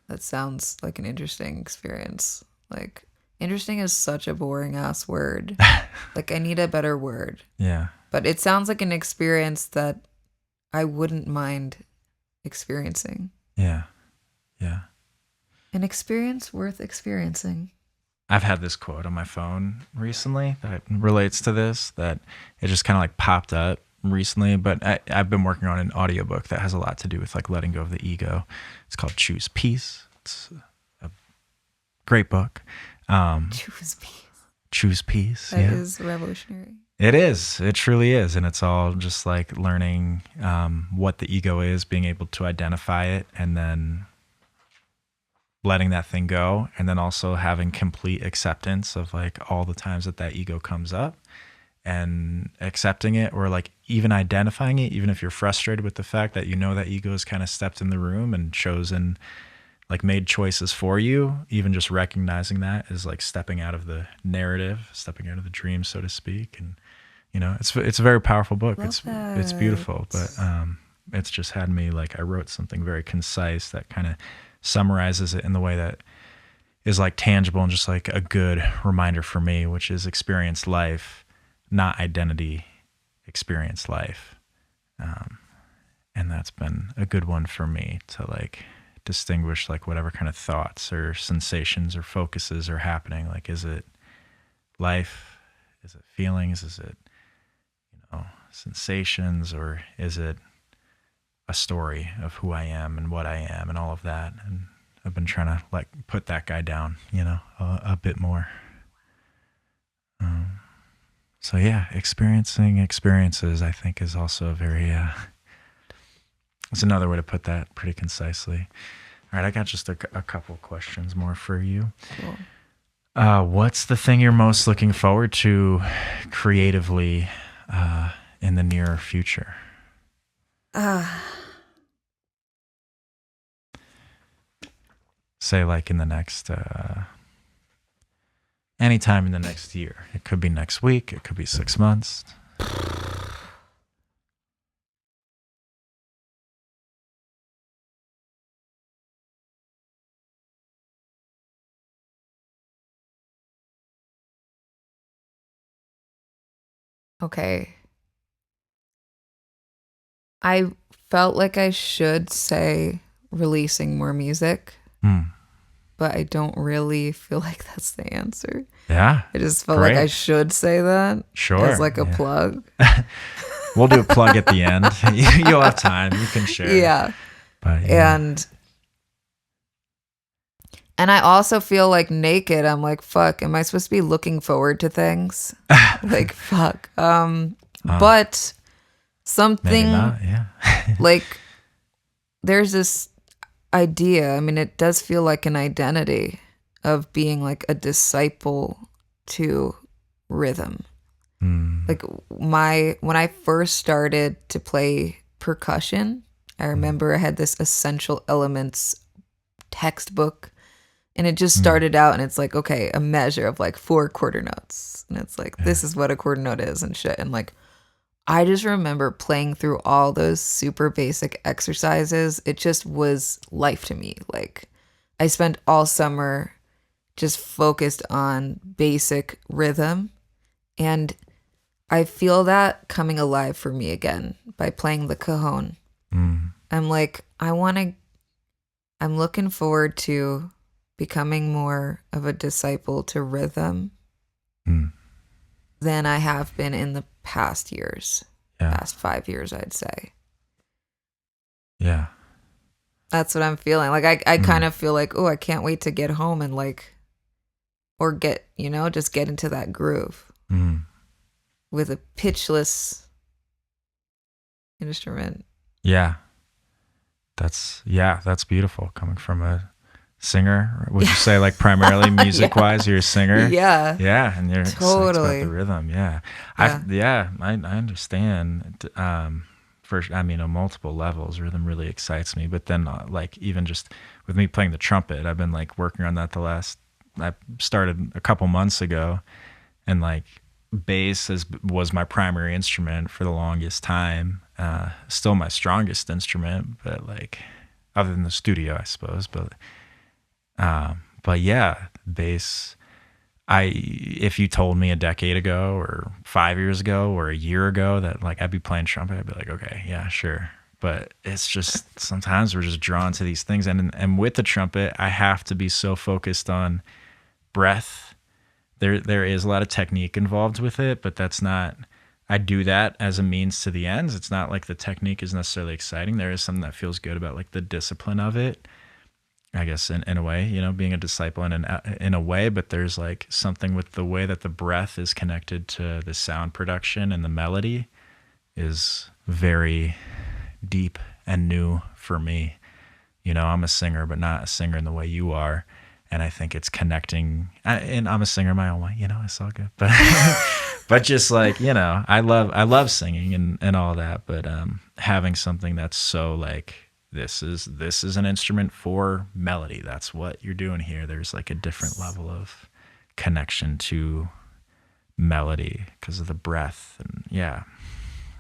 That sounds like an interesting experience. Like, interesting is such a boring ass word. Like, I need a better word. Yeah. But it sounds like an experience that I wouldn't mind experiencing. Yeah. Yeah. An experience worth experiencing. I've had this quote on my phone recently that relates to this, that it just kind of like popped up recently, but I've been working on an audiobook that has a lot to do with like letting go of the ego. It's called Choose Peace. It's a great book. Choose peace. Choose Peace. That is revolutionary. It is. It truly is. And it's all just like learning what the ego is, being able to identify it, and then letting that thing go, and then also having complete acceptance of like all the times that ego comes up, and accepting it, or like even identifying it, even if you're frustrated with the fact that that ego has kind of stepped in the room and chosen, like made choices for you. Even just recognizing that is like stepping out of the narrative, stepping out of the dream, so to speak. And it's a very powerful book. It's beautiful, but it's just had me like, I wrote something very concise that kind of summarizes it in the way that is like tangible and just like a good reminder for me, which is experience life, not identity, experience life. And that's been a good one for me to like distinguish like whatever kind of thoughts or sensations or focuses are happening. Like, is it life? Is it feelings? Is it, sensations? Or is it a story of who I am and what I am and all of that? And I've been trying to like put that guy down, a bit more. So yeah, experiencing experiences, I think, is also a very, it's another way to put that pretty concisely. All right, I got just a couple questions more for you. Cool. What's the thing you're most looking forward to creatively in the near future? Say like in the next, anytime in the next year. It could be next week. It could be 6 months. Okay. I felt like I should say releasing more music, but I don't really feel like that's the answer. Yeah. I just felt like I should say that. Sure. As like a plug. We'll do a plug at the end. You'll have time. You can share. Yeah. But, yeah. And I also feel like naked. I'm like, fuck, am I supposed to be looking forward to things? Like, fuck. But something maybe not, yeah. like there's this idea. I mean, it does feel like an identity of being like a disciple to rhythm. Like when I first started to play percussion, I remember I had this Essential Elements textbook, and it just started out, and it's like, okay, a measure of like 4 quarter notes, and it's like, this is what a quarter note is and shit. And like, I just remember playing through all those super basic exercises. It just was life to me. Like, I spent all summer just focused on basic rhythm, and I feel that coming alive for me again by playing the cajon. I'm like, I'm looking forward to becoming more of a disciple to rhythm than I have been in the past years. Past 5 years, I'd say. Yeah. That's what I'm feeling. Like, I kind of feel like, oh, I can't wait to get home and like, or get, just get into that groove with a pitchless instrument. Yeah. That's beautiful coming from a singer. Would you say like primarily music wise, you're a singer? Yeah. Yeah. And you're totally excited about the rhythm. Yeah. I understand. On multiple levels, rhythm really excites me. But then like even just with me playing the trumpet, I've been like working on that I started a couple months ago, and like bass was my primary instrument for the longest time. Still my strongest instrument, but like other than the studio, I suppose. But yeah, bass. If you told me a decade ago or 5 years ago or a year ago that like I'd be playing trumpet, I'd be like, okay, yeah, sure. But it's just sometimes we're just drawn to these things, and with the trumpet, I have to be so focused on breath. There is a lot of technique involved with it, but that's not. I do that as a means to the ends. It's not like the technique is necessarily exciting. There is something that feels good about like the discipline of it, I guess, in a way, being a disciple in a way, but there's like something with the way that the breath is connected to the sound production, and the melody is very deep and new for me. I'm a singer, but not a singer in the way you are. And I think it's connecting, and I'm a singer in my own way, it's all good. But, but just like, I love singing and all that, but having something that's so like, this is an instrument for melody. That's what you're doing here. There's like a different level of connection to melody because of the breath. And yeah.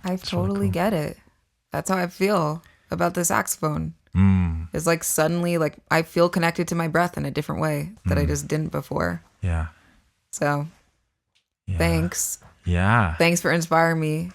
I totally really cool. Get it. That's how I feel about the saxophone. It's like suddenly like I feel connected to my breath in a different way that I just didn't before. Yeah. So thanks. Yeah. Thanks for inspiring me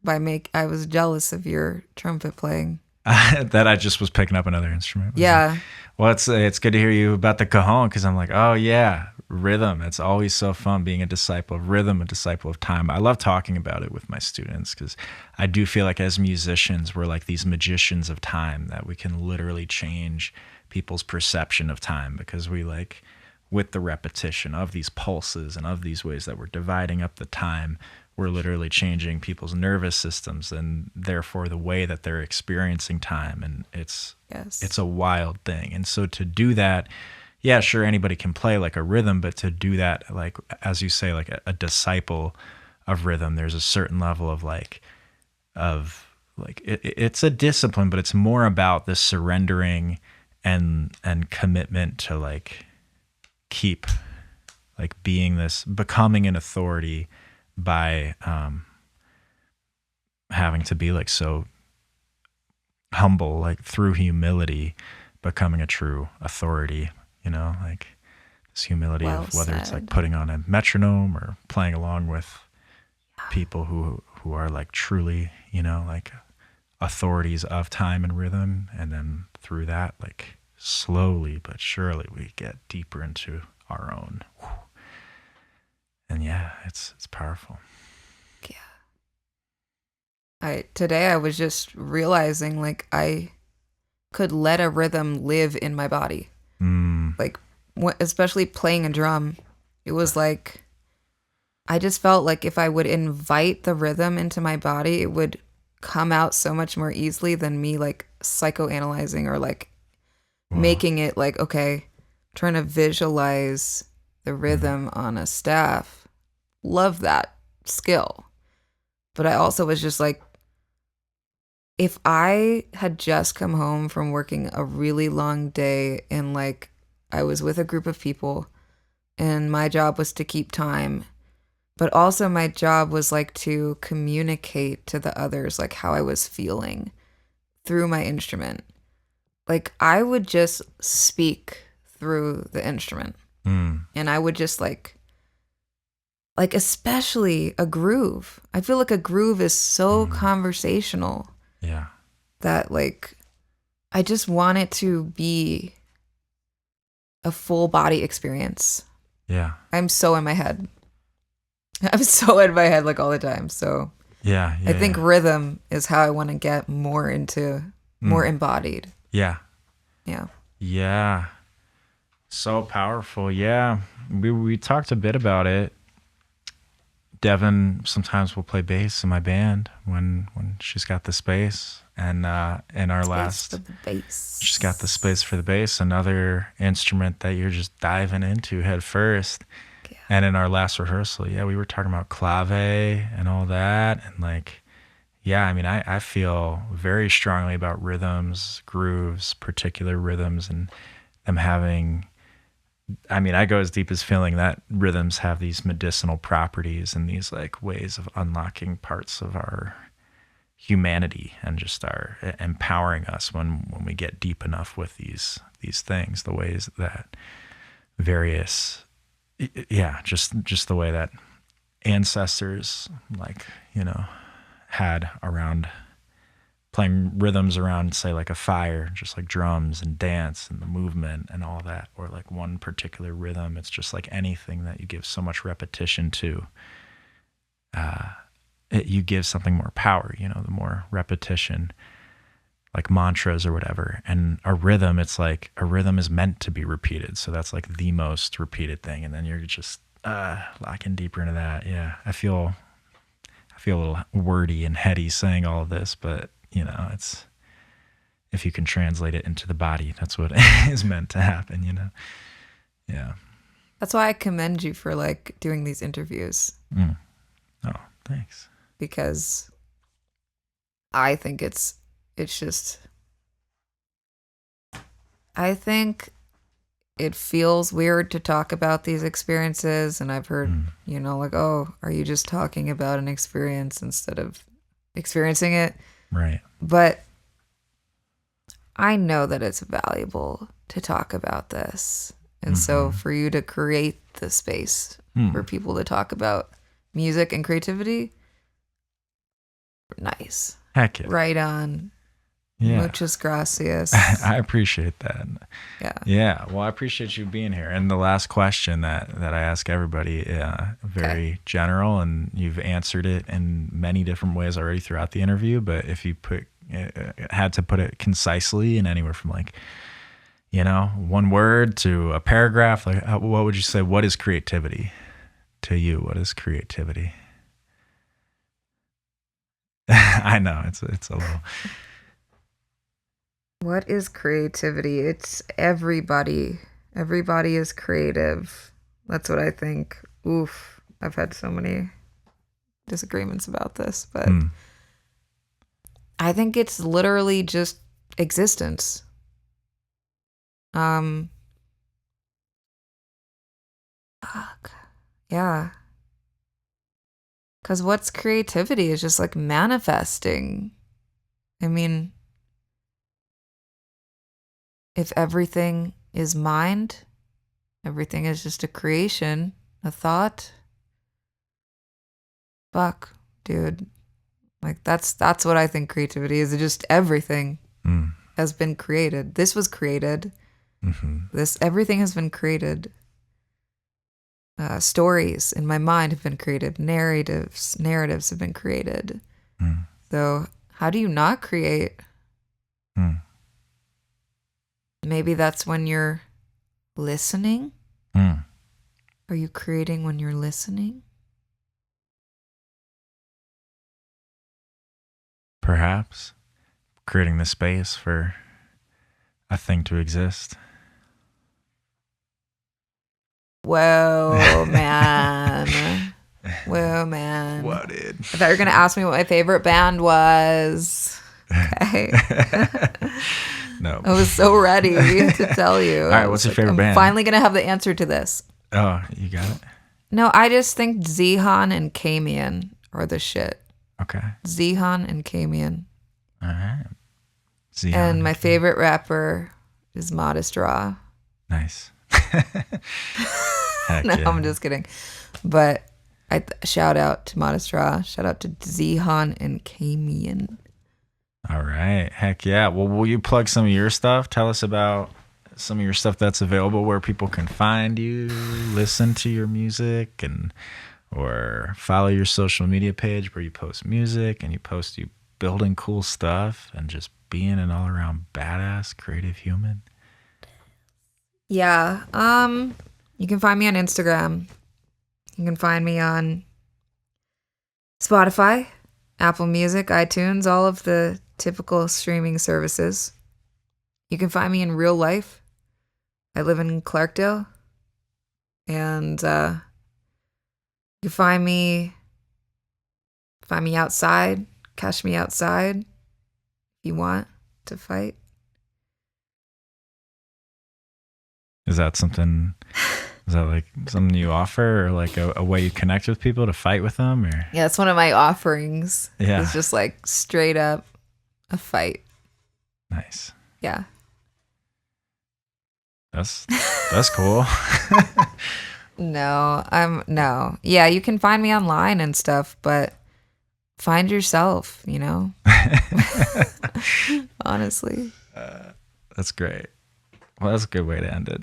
I was jealous of your trumpet playing. That I just was picking up another instrument. Yeah. Well, it's good to hear you about the cajon, because I'm like, oh yeah, rhythm. It's always so fun being a disciple of rhythm, a disciple of time. I love talking about it with my students because I do feel like as musicians, we're like these magicians of time, that we can literally change people's perception of time, because we like, with the repetition of these pulses and of these ways that we're dividing up the time, we're literally changing people's nervous systems and therefore the way that they're experiencing time. And it's a wild thing. And so to do that, yeah, sure, anybody can play like a rhythm, but to do that, like, as you say, like a disciple of rhythm, there's a certain level of it's a discipline, but it's more about the surrendering and commitment to like keep like being this, becoming an authority by having to be like so humble, like through humility, becoming a true authority, like this humility of whether it's like putting on a metronome or playing along with people who are like truly, like authorities of time and rhythm. And then through that, like slowly but surely we get deeper into our own. And yeah, it's powerful. Yeah. Today I was just realizing like I could let a rhythm live in my body. Like, especially playing a drum, it was like, I just felt like if I would invite the rhythm into my body, it would come out so much more easily than me like psychoanalyzing or like making it like, okay, trying to visualize the rhythm on a staff. Love that skill. But I also was just like, if I had just come home from working a really long day and like I was with a group of people and my job was to keep time, but also my job was like to communicate to the others like how I was feeling through my instrument. Like I would just speak through the instrument. And I would just like especially a groove. I feel like a groove is so conversational. Yeah. That like I just want it to be a full body experience. Yeah. I'm so in my head. I'm so in my head like all the time. So yeah I think rhythm is how I want to get more into more embodied. Yeah. Yeah. Yeah. So powerful. Yeah. We talked a bit about it. Devin sometimes will play bass in my band when she's got the space. And in our last, she's got the space for the bass, another instrument that you're just diving into head first. Yeah. And in our last rehearsal, we were talking about clave and all that. And like, yeah, I mean, I feel very strongly about rhythms, grooves, particular rhythms, and them having, I mean, I go as deep as feeling that rhythms have these medicinal properties and these like ways of unlocking parts of our humanity and just our empowering us when we get deep enough with these things, the ways that various, just the way that ancestors like, had around playing rhythms around, say, like a fire, just like drums and dance and the movement and all that, or like one particular rhythm. It's just like anything that you give so much repetition to, you give something more power, the more repetition, like mantras or whatever. And a rhythm, it's like a rhythm is meant to be repeated. So that's like the most repeated thing. And then you're just locking deeper into that. Yeah, I feel a little wordy and heady saying all of this, but it's, if you can translate it into the body, that's what is meant to happen, Yeah. That's why I commend you for like doing these interviews. Oh, thanks. Because I think it's just, I think it feels weird to talk about these experiences. And I've heard, like, oh, are you just talking about an experience instead of experiencing it? Right. But I know that it's valuable to talk about this. And so for you to create the space for people to talk about music and creativity, nice. Heck yeah. Right on. Yeah. Muchas gracias. I appreciate that. Yeah. Yeah. Well, I appreciate you being here. And the last question that I ask everybody, very general, and you've answered it in many different ways already throughout the interview. But if you had to put it concisely in anywhere from like, one word to a paragraph, like what would you say? What is creativity to you? What is creativity? I know it's a little. What is creativity? It's everybody. Everybody is creative. That's what I think. Oof. I've had so many disagreements about this, but I think it's literally just existence. Fuck. Yeah. Because what's creativity is just like manifesting. I mean, if everything is mind, everything is just a creation, a thought. Fuck, dude. Like that's what I think creativity is. It's just everything has been created. This was created. Everything has been created. Stories in my mind have been created. Narratives have been created. So how do you not create? Maybe that's when you're listening. Are you creating when you're listening? Perhaps creating the space for a thing to exist. Whoa, man. Whoa, man. What, dude? I thought you were going to ask me what my favorite band was. Okay. No. I was so ready to tell you. All right, what's your favorite band? I'm finally going to have the answer to this. Oh, you got it? No, I just think Zehan and Kamian are the shit. Okay. Zehan and Kamian. All right. Zehan and my favorite rapper is Modest Raw. Nice. No, yeah. I'm just kidding. But shout out to Modest Raw. Shout out to Zehan and Kamian. All right. Heck yeah. Well, will you plug some of your stuff? Tell us about some of your stuff that's available, where people can find you, listen to your music, or follow your social media page where you post music and you post you building cool stuff and just being an all-around badass creative human. Yeah. You can find me on Instagram. You can find me on Spotify, Apple Music, iTunes, all of the typical streaming services. You can find me in real life. I live in Clarkdale. And you find me outside, catch me outside if you want to fight. Is that like something you offer, or like a way you connect with people to fight with them? Or yeah, it's one of my offerings. Yeah. It's just like straight up a fight. Nice. Yeah. That's cool. No. Yeah, you can find me online and stuff, but find yourself, Honestly. That's great. Well, that's a good way to end it.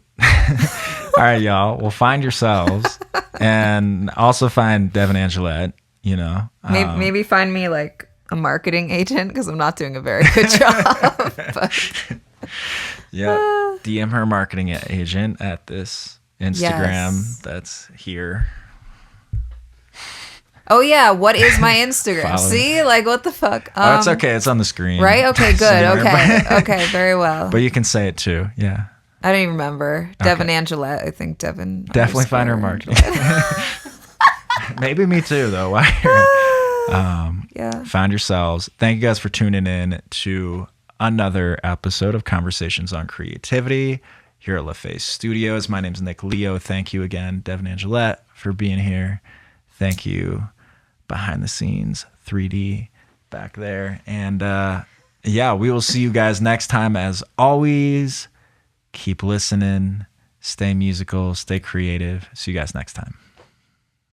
All right, y'all. Well, find yourselves, and also find Devin Angelet, Maybe find me like a marketing agent, because I'm not doing a very good job. But. Yeah. DM her marketing agent at this Instagram that's here. Oh yeah, what is my Instagram? See, like what the fuck? It's okay. It's on the screen. Right? Okay, good. Okay, very well. But you can say it too. Yeah. I don't even remember. Devin Angelet. I think Devin. Definitely find her marketing. Maybe me too, though. Yeah. Find yourselves. Thank you guys for tuning in to another episode of Conversations on Creativity here at LaFace Studios. My name's Nick Leo. Thank you again, Devin Angelet, for being here. Thank you, behind the scenes, 3D back there. And we will see you guys next time. As always, keep listening, stay musical, stay creative. See you guys next time.